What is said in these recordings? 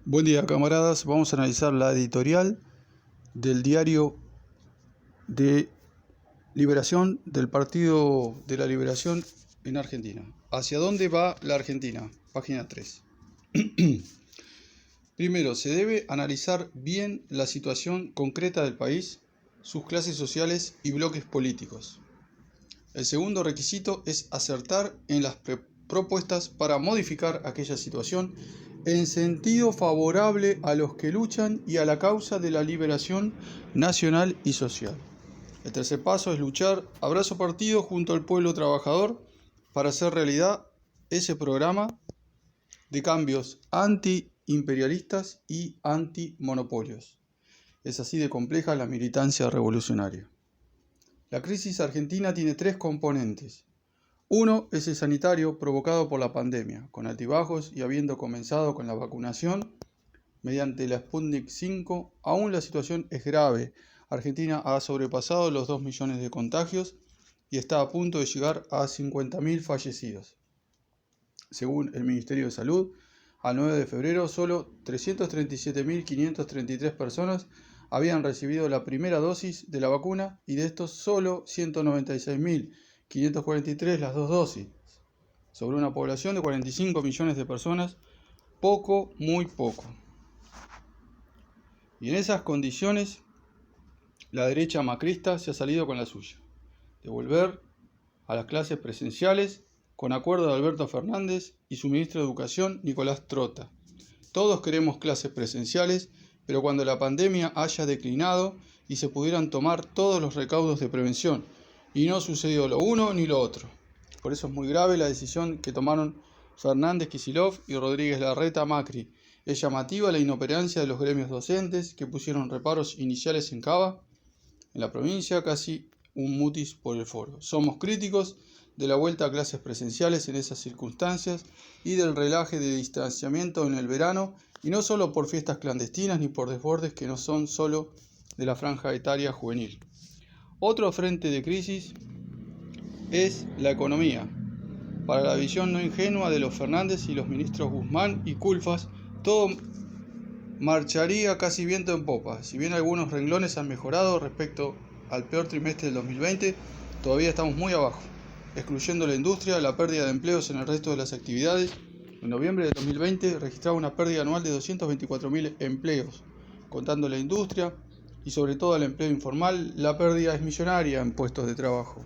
Buen día, camaradas. Vamos a analizar la editorial del diario de Liberación del Partido de la Liberación en Argentina. ¿Hacia dónde va la Argentina? Página 3. Primero, se debe analizar bien la situación concreta del país, sus clases sociales y bloques políticos. El segundo requisito es acertar en las propuestas para modificar aquella situación en sentido favorable a los que luchan y a la causa de la liberación nacional y social. El tercer paso es luchar a brazo partido junto al pueblo trabajador para hacer realidad ese programa de cambios anti-imperialistas y anti-monopolios. Es así de compleja la militancia revolucionaria. La crisis argentina tiene tres componentes. Uno es el sanitario provocado por la pandemia, con altibajos y habiendo comenzado con la vacunación mediante la Sputnik 5, aún la situación es grave. Argentina ha sobrepasado los 2 millones de contagios y está a punto de llegar a 50.000 fallecidos. Según el Ministerio de Salud, al 9 de febrero solo 337.533 personas habían recibido la primera dosis de la vacuna y de estos solo 196.543 las dos dosis, sobre una población de 45 millones de personas, poco, muy poco. Y en esas condiciones, la derecha macrista se ha salido con la suya, de volver a las clases presenciales con acuerdo de Alberto Fernández y su ministro de Educación, Nicolás Trota. Todos queremos clases presenciales, pero cuando la pandemia haya declinado y se pudieran tomar todos los recaudos de prevención, y no sucedió lo uno ni lo otro. Por eso es muy grave la decisión que tomaron Fernández, Kicillof y Rodríguez Larreta Macri. Es llamativa la inoperancia de los gremios docentes que pusieron reparos iniciales en Cava, en la provincia, casi un mutis por el foro. Somos críticos de la vuelta a clases presenciales en esas circunstancias y del relaje de distanciamiento en el verano, y no solo por fiestas clandestinas ni por desbordes que no son solo de la franja etaria juvenil. Otro frente de crisis es la economía. Para la visión no ingenua de los Fernández y los ministros Guzmán y Culfas, todo marcharía casi viento en popa. Si bien algunos renglones han mejorado respecto al peor trimestre del 2020, todavía estamos muy abajo, excluyendo la industria, la pérdida de empleos en el resto de las actividades. En noviembre de 2020 registraba una pérdida anual de 224.000 empleos. Contando la industria y sobre todo el empleo informal, la pérdida es millonaria en puestos de trabajo.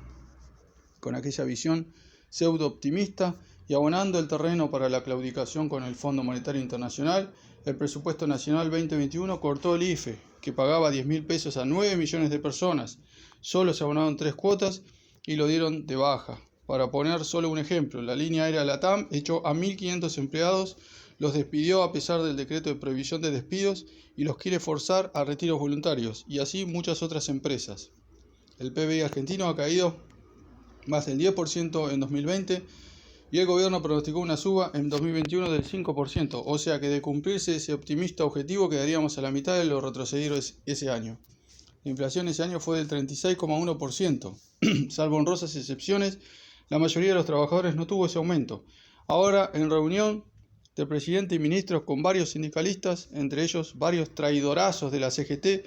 Con aquella visión pseudo optimista y abonando el terreno para la claudicación con el Fondo Monetario Internacional, el presupuesto nacional 2021 cortó el IFE, que pagaba 10.000 pesos a 9 millones de personas. Solo se abonaron 3 cuotas y lo dieron de baja. Para poner solo un ejemplo, la línea aérea LATAM echó a 1.500 empleados, los despidió a pesar del decreto de prohibición de despidos y los quiere forzar a retiros voluntarios, y así muchas otras empresas. El PBI argentino ha caído más del 10% en 2020 y el gobierno pronosticó una suba en 2021 del 5%, o sea que de cumplirse ese optimista objetivo quedaríamos a la mitad de lo retrocedido ese año. La inflación ese año fue del 36,1%, salvo honrosas excepciones, la mayoría de los trabajadores no tuvo ese aumento. Ahora, en reunión del presidente y ministros con varios sindicalistas, entre ellos varios traidorazos de la CGT,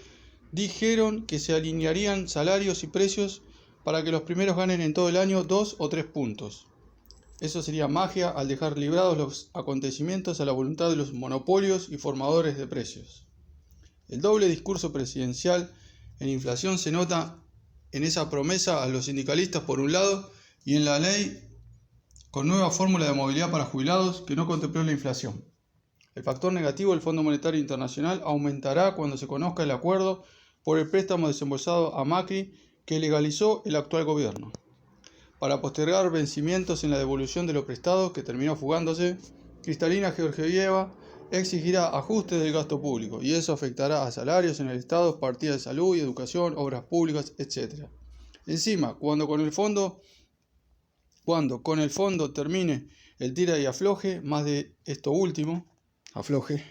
dijeron que se alinearían salarios y precios para que los primeros ganen en todo el año 2 o 3 puntos. Eso sería magia al dejar librados los acontecimientos a la voluntad de los monopolios y formadores de precios. El doble discurso presidencial en inflación se nota en esa promesa a los sindicalistas por un lado y en la ley con nueva fórmula de movilidad para jubilados que no contempló la inflación. El factor negativo del Fondo Monetario Internacional aumentará cuando se conozca el acuerdo por el préstamo desembolsado a Macri que legalizó el actual gobierno. Para postergar vencimientos en la devolución de lo prestado, que terminó fugándose, Cristalina Georgieva exigirá ajustes del gasto público, y eso afectará a salarios en el Estado, partidas de salud y educación, obras públicas, etc. Encima, cuando con el fondo termine el tira y afloje, más de esto último, afloje,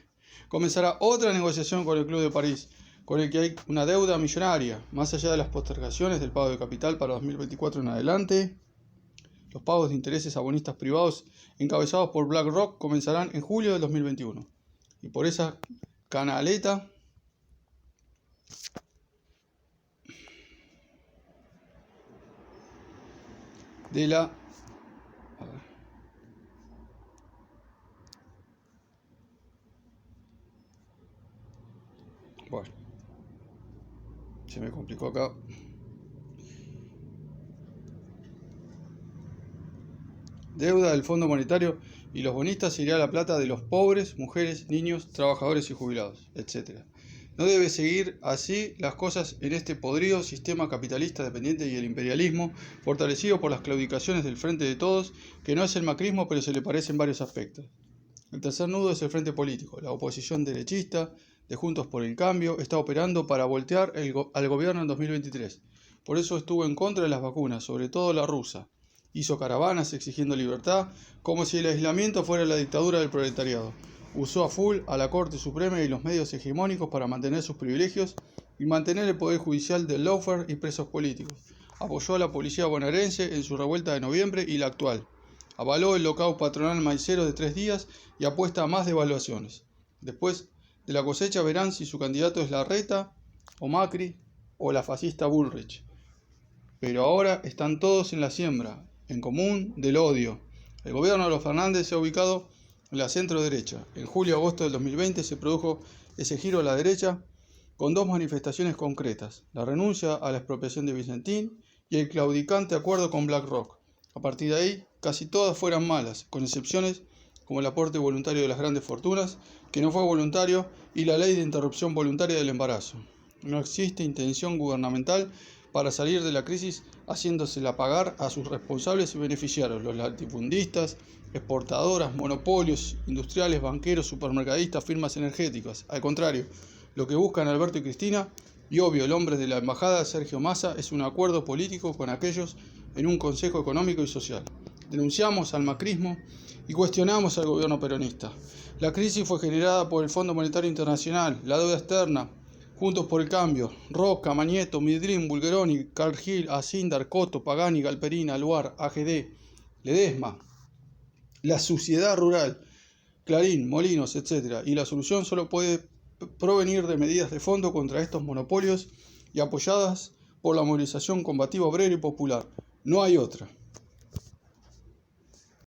comenzará otra negociación con el Club de París, con el que hay una deuda millonaria. Más allá de las postergaciones del pago de capital para 2024 en adelante, los pagos de intereses a bonistas privados encabezados por BlackRock comenzarán en julio del 2021. Y por esa canaleta de la... Bueno, se me complicó acá. Deuda del Fondo Monetario y los bonistas irá la plata de los pobres, mujeres, niños, trabajadores y jubilados, etc. No debe seguir así las cosas en este podrido sistema capitalista dependiente y el imperialismo, fortalecido por las claudicaciones del Frente de Todos, que no es el macrismo, pero se le parece en varios aspectos. El tercer nudo es el Frente Político. La oposición derechista de Juntos por el Cambio está operando para voltear al gobierno en 2023. Por eso estuvo en contra de las vacunas, sobre todo la rusa. Hizo caravanas exigiendo libertad, como si el aislamiento fuera la dictadura del proletariado. Usó a full a la Corte Suprema y los medios hegemónicos para mantener sus privilegios y mantener el poder judicial del lawfare y presos políticos. Apoyó a la policía bonaerense en su revuelta de noviembre y la actual. Avaló el lockout patronal maicero de 3 días y apuesta a más devaluaciones. Después de la cosecha verán si su candidato es Larreta o Macri o la fascista Bullrich. Pero ahora están todos en la siembra, en común del odio. El gobierno de los Fernández se ha ubicado en la centro-derecha. En julio-agosto del 2020 se produjo ese giro a la derecha con 2 manifestaciones concretas: la renuncia a la expropiación de Vicentín y el claudicante acuerdo con BlackRock. A partir de ahí, casi todas fueron malas, con excepciones como el aporte voluntario de las grandes fortunas, que no fue voluntario, y la ley de interrupción voluntaria del embarazo. No existe intención gubernamental para salir de la crisis haciéndosela pagar a sus responsables y beneficiarios, los latifundistas, exportadoras, monopolios, industriales, banqueros, supermercadistas, firmas energéticas. Al contrario, lo que buscan Alberto y Cristina, y obvio el hombre de la embajada, Sergio Massa, es un acuerdo político con aquellos en un consejo económico y social. Denunciamos al macrismo y cuestionamos al gobierno peronista. La crisis fue generada por el Fondo Monetario Internacional, la deuda externa, Juntos por el Cambio, Roca, Mañeto, Midrin, Bulgeroni, Cargill, Asindar, Coto, Pagani, Galperín, Aluar, AGD, Ledesma, la suciedad rural, Clarín, Molinos, etc. Y la solución solo puede provenir de medidas de fondo contra estos monopolios y apoyadas por la movilización combativa obrera y popular. No hay otra.